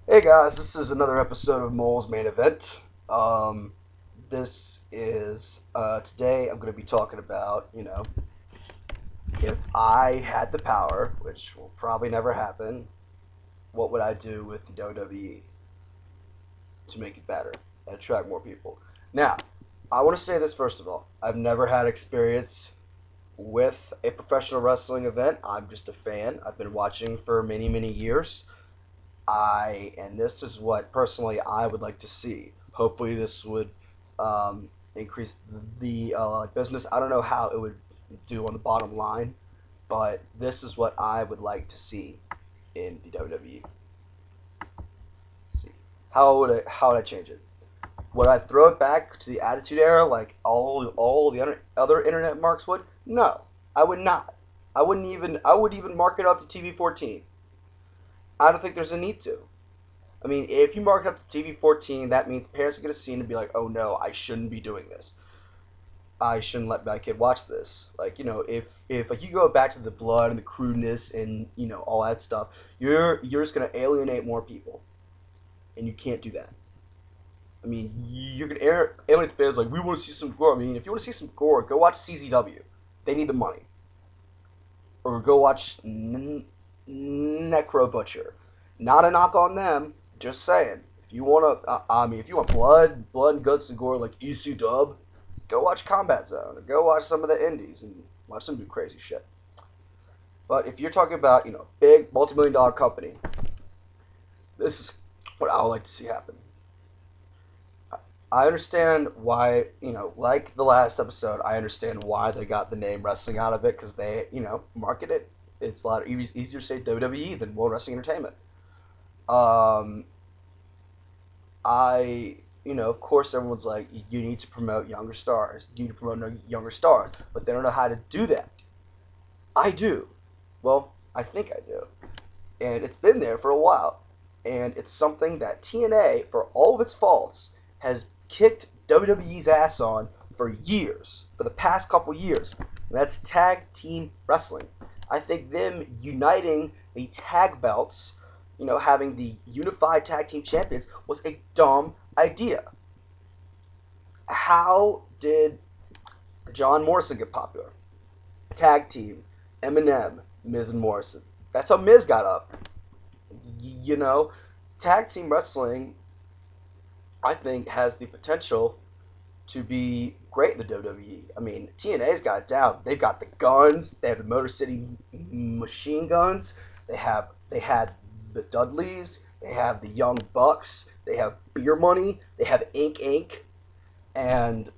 Hey guys, this is another episode of Mole's Main Event. Um, this is today I'm going to be talking about, if I had the power, which will probably never happen, what would I do with the WWE to make it better and attract more people? Now, I want to say this first of all. I've never had experience with a professional wrestling event. I'm just a fan. I've been watching for many, many years. And this is what personally I would like to see. Hopefully, this would increase the business. I don't know how it would do on the bottom line, but this is what I would like to see in the WWE. See, how would I change it? Would I throw it back to the Attitude Era like all the other internet marks would? No, I would not. I would even mark it up to TV 14. I don't think there's a need to. I mean, if you mark it up to TV 14, that means parents are going to see it and be like, oh no, I shouldn't be doing this. I shouldn't let my kid watch this. Like, if like you go back to the blood and the crudeness and all that stuff, you're just going to alienate more people, and you can't do that. I mean, you're going to alienate the fans like we want to see some gore. I mean, if you want to see some gore, go watch CZW. They need the money, or go watch Necro Butcher. Not a knock on them. Just saying. If you want to, if you want blood and guts and gore like EC go watch Combat Zone or go watch some of the indies and watch them do crazy shit. But if you're talking about, big multi-million-dollar company, this is what I would like to see happen. I understand why, like the last episode, I understand why they got the name wrestling out of it because they, market it. It's a lot easier to say WWE than World Wrestling Entertainment. Um, of course, everyone's like, you need to promote younger stars. You need to promote younger stars, but they don't know how to do that. I do. Well, I think I do. And it's been there for a while. And it's something that TNA, for all of its faults, has kicked WWE's ass on for years, for the past couple years. And that's tag team wrestling. I think them uniting the tag belts, having the unified tag team champions, was a dumb idea. How did John Morrison get popular? Tag team, Eminem, Miz and Morrison. That's how Miz got up. You know, tag team wrestling, I think, has the potential to be great in the WWE. I mean, TNA's got it down. They've got the guns. They have the Motor City machine guns. They had the Dudleys. They have the Young Bucks. They have Beer Money. They have Ink Inc. And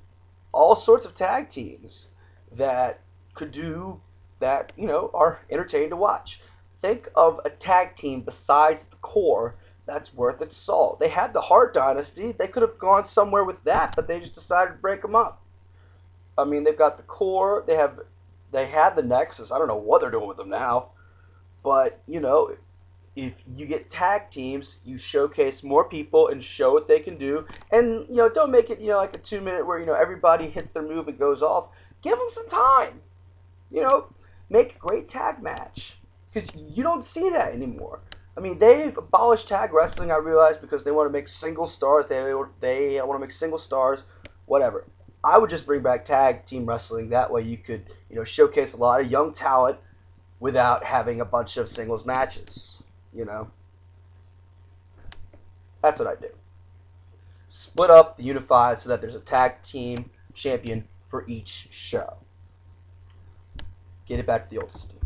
all sorts of tag teams that could do that, are entertaining to watch. Think of a tag team besides the core that's worth its salt. They had the Hart Dynasty. They could have gone somewhere with that, but they just decided to break them up. I mean, they've got the core. They had the Nexus. I don't know what they're doing with them now, but if you get tag teams, you showcase more people and show what they can do, and don't make it like a 2 minute where everybody hits their move and goes off. Give them some time. You know, make a great tag match because you don't see that anymore. I mean, they've abolished tag wrestling. I realize because they want to make single stars. They want to make single stars, whatever. I would just bring back tag team wrestling. That way, you could showcase a lot of young talent without having a bunch of singles matches. That's what I do. Split up the unified so that there's a tag team champion for each show. Get it back to the old system.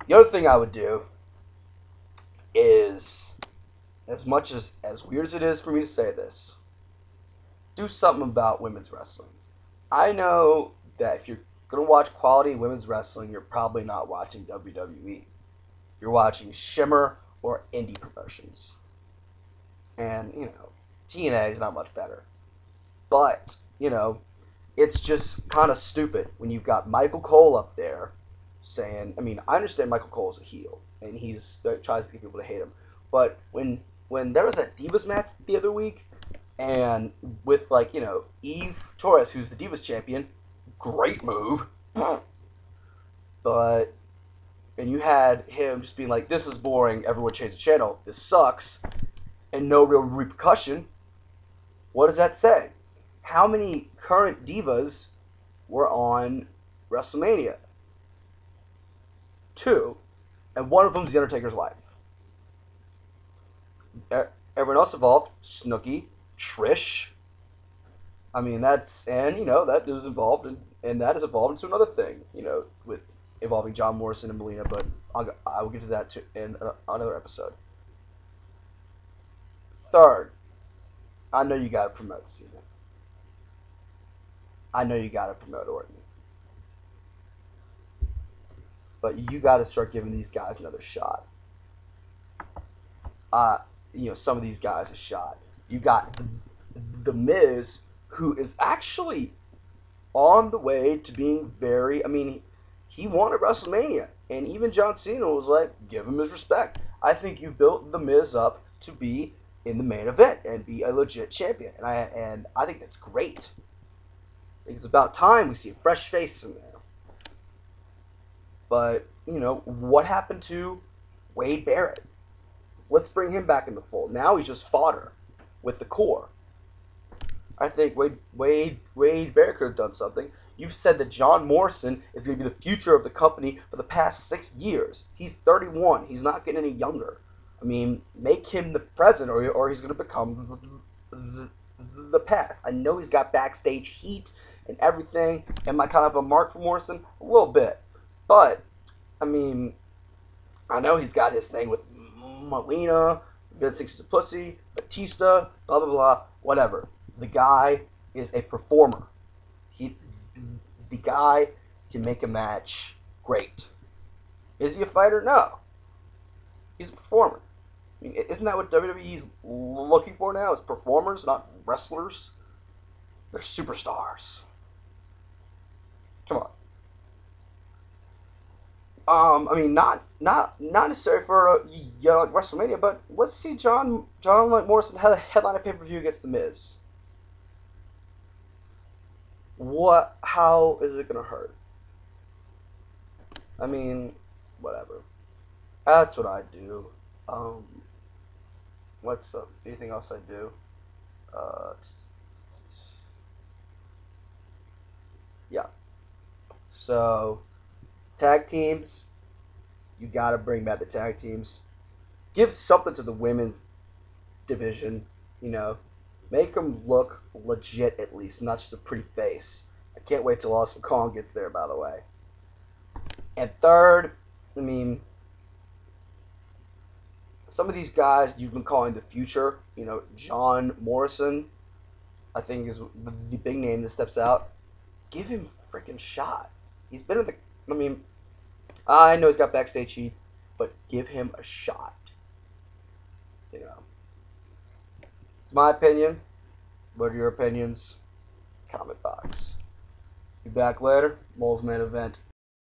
The other thing I would do is, as much as weird as it is for me to say this, do something about women's wrestling. I know that if you're going to watch quality women's wrestling, you're probably not watching WWE. You're watching Shimmer or indie promotions. And, TNA is not much better. But, it's just kind of stupid when you've got Michael Cole up there saying, I mean, I understand Michael Cole is a heel, and he's tries to get people to hate him. But when there was that Divas match the other week, and with, Eve Torres, who's the Divas champion, great move. But and you had him just being like, "This is boring. Everyone change the channel. This sucks," and no real repercussion, what does that say? How many current divas were on WrestleMania? 2, and one of them's The Undertaker's wife. Everyone else involved: Snooki, Trish. I mean, that is involved, and that is evolved into another thing, with involving John Morrison and Melina. But I will get to that too in another episode. Third, I know you gotta promote Cena. I know you gotta promote Orton, but you gotta start giving these guys another shot. Some of these guys a shot. You got the Miz, who is actually on the way to being very. I mean, he won at WrestleMania, and even John Cena was like, give him his respect. I think you built the Miz up to be in the main event and be a legit champion, and I think that's great. I think it's about time we see a fresh face in there. But what happened to Wade Barrett? Let's bring him back in the fold. Now he's just fodder with the core. I think Wade Barrett could have done something. You've said that John Morrison is going to be the future of the company for the past 6 years. He's 31. He's not getting any younger. I mean, make him the present, or he's going to become the past. I know he's got backstage heat and everything. Am I kind of a mark for Morrison? A little bit. But, I mean, I know he's got his thing with Melina, Vince thinks he's a pussy, Batista, blah, blah, blah, whatever. The guy is a performer. The guy can make a match great. Is he a fighter? No. He's a performer. I mean, isn't that what WWE's looking for now? Is performers, not wrestlers? They're superstars. Come on. I mean, not necessarily for like WrestleMania, but let's see John Morrison headline a pay-per-view against The Miz. How is it gonna hurt? I mean, whatever. That's what I do. What's anything else I do? Yeah. So, tag teams. You gotta bring back the tag teams. Give something to the women's division. Make them look legit at least, not just a pretty face. I can't wait till Awesome Kong gets there, by the way. And third, I mean, some of these guys you've been calling the future. John Morrison, I think, is the big name that steps out. Give him a freaking shot. He's been in the. I mean, I know he's got backstage heat, but give him a shot. It's my opinion. What are your opinions? Comment box. Be back later. Mole's main event.